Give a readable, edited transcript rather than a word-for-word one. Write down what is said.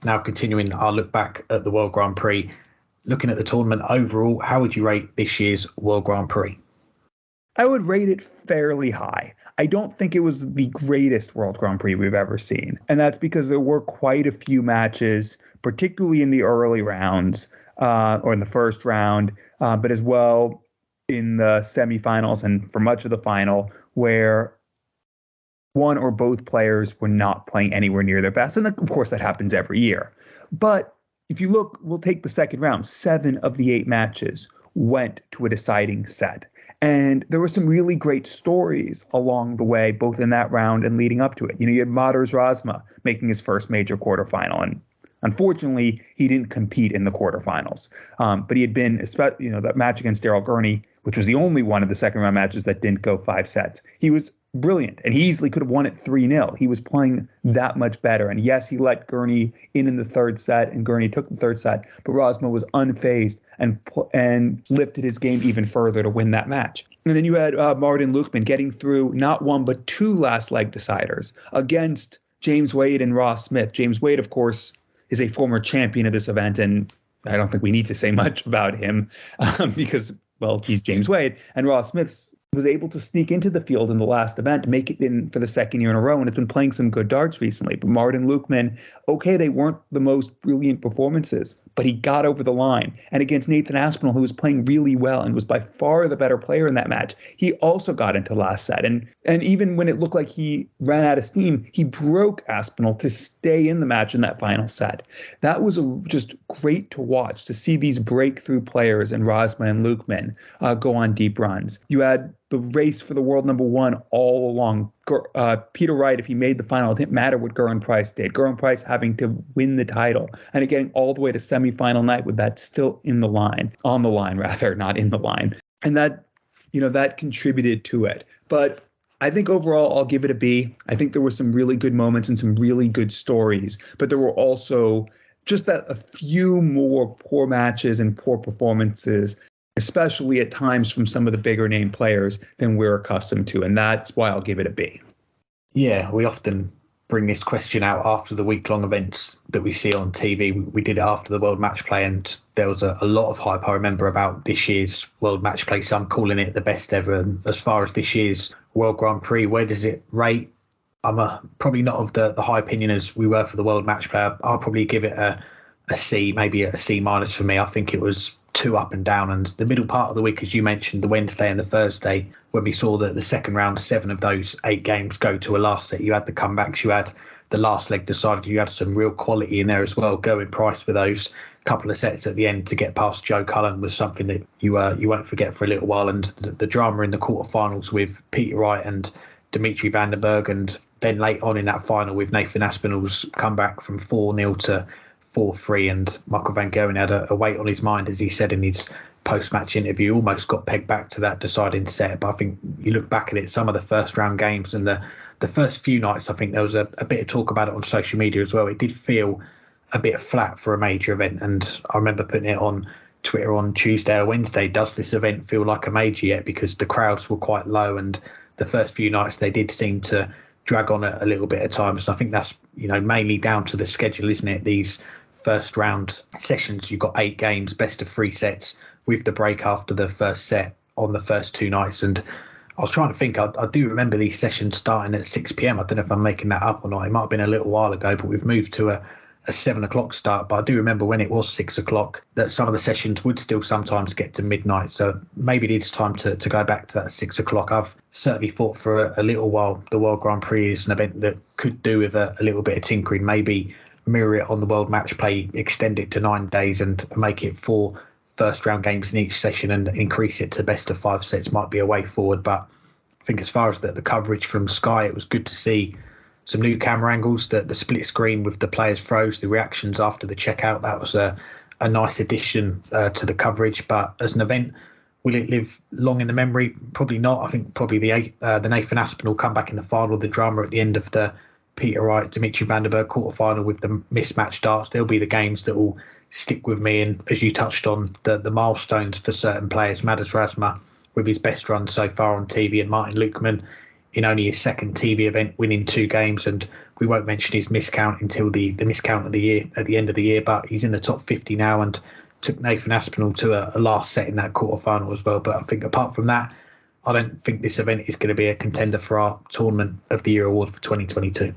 now continuing our look back at the World Grand Prix, looking at the tournament overall, how would you rate this year's World Grand Prix? I would rate it fairly high. I don't think it was the greatest World Grand Prix we've ever seen. And that's because there were quite a few matches, particularly in the early rounds or in the first round, but as well in the semifinals and for much of the final, where one or both players were not playing anywhere near their best. And of course, that happens every year. But if you look, we'll take the second round. 7 of the 8 matches went to a deciding set. And there were some really great stories along the way, both in that round and leading up to it. You had Madars Razma making his first major quarterfinal. And unfortunately, he didn't compete in the quarterfinals. But he had been, that match against Daryl Gurney, which was the only one of the second round matches that didn't go 5 sets. He was brilliant, and he easily could have won it 3-0. He was playing that much better. And yes, he let Gurney in the third set, and Gurney took the third set, but Razma was unfazed and lifted his game even further to win that match. And then you had Martin Lukeman getting through not 1 but 2 last leg deciders against James Wade and Ross Smith. James Wade, of course, is a former champion of this event, and I don't think we need to say much about him because, well, he's James Wade. And Ross Smith was able to sneak into the field in the last event, make it in for the second year in a row, and has been playing some good darts recently. But Martin Lukeman, okay, they weren't the most brilliant performances, but he got over the line. And against Nathan Aspinall, who was playing really well and was by far the better player in that match, he also got into last set. And even when it looked like he ran out of steam, he broke Aspinall to stay in the match in that final set. That was just great to watch, to see these breakthrough players in Razma and Lukeman go on deep runs. You had the race for the world number 1 all along. Peter Wright, if he made the final, it didn't matter what Gerwyn Price did. Gerwyn Price having to win the title and getting all the way to semifinal night with that still on the line, not in the line. And that contributed to it. But I think overall, I'll give it a B. I think there were some really good moments and some really good stories, but there were also just that a few more poor matches and poor performances, especially at times from some of the bigger name players than we're accustomed to. And that's why I'll give it a B. Yeah, we often bring this question out after the week-long events that we see on TV. We did it after the World Match Play, and there was a lot of hype, I remember, about this year's World Match Play. Some calling it the best ever. And as far as this year's World Grand Prix, where does it rate? I'm probably not of the high opinion as we were for the World Match Play. I'll probably give it a C, maybe a C- for me. I think it was too up and down, and the middle part of the week, as you mentioned, the Wednesday and the Thursday, when we saw that the second round, 7 of those 8 games go to a last set. You had the comebacks, you had the last leg decided, you had some real quality in there as well. Gerwyn Price for those couple of sets at the end to get past Joe Cullen was something that you won't forget for a little while. And the drama in the quarterfinals with Peter Wright and Dimitri Van den Berg, and then late on in that final with Nathan Aspinall's comeback from 4-0 to 4-3, and Michael van Gerwen had a weight on his mind, as he said in his post-match interview, almost got pegged back to that deciding set. But I think you look back at it, some of the first round games and the first few nights, I think there was a bit of talk about it on social media as well. It did feel a bit flat for a major event, and I remember putting it on Twitter on Tuesday or Wednesday, does this event feel like a major yet? Because the crowds were quite low, and the first few nights they did seem to drag on a little bit of time. So I think that's mainly down to the schedule, isn't it? These first round sessions, you've got 8 games, best of 3 sets with the break after the first set on the first 2 nights. And I was trying to think, I do remember these sessions starting at 6 p.m. I don't know if I'm making that up or not. It might have been a little while ago, but we've moved to a 7 o'clock start. But I do remember when it was 6 o'clock that some of the sessions would still sometimes get to midnight. So maybe it is time to go back to that 6 o'clock. I've certainly thought for a little while the World Grand Prix is an event that could do with a little bit of tinkering, maybe mirror it on the World Match Play, extend it to 9 days and make it 4 first round games in each session and increase it to best of 5 sets might be a way forward. But I think as far as the coverage from Sky, it was good to see some new camera angles, the split screen with the players' throws, the reactions after the checkout. That was a nice addition to the coverage. But as an event, will it live long in the memory? Probably not. I think probably the Nathan Aspinall comeback in the final, the drama at the end of the Peter Wright, Dimitri Van den Berg quarterfinal with the mismatched darts, they'll be the games that will stick with me. And as you touched on, the milestones for certain players, Madars Razma with his best run so far on TV, and Martin Lukeman in only his second TV event winning 2 games, and we won't mention his miscount until the miscount of the year at the end of the year, but he's in the top 50 now and took Nathan Aspinall to a last set in that quarterfinal as well. But I think apart from that, I don't think this event is going to be a contender for our Tournament of the Year award for 2022.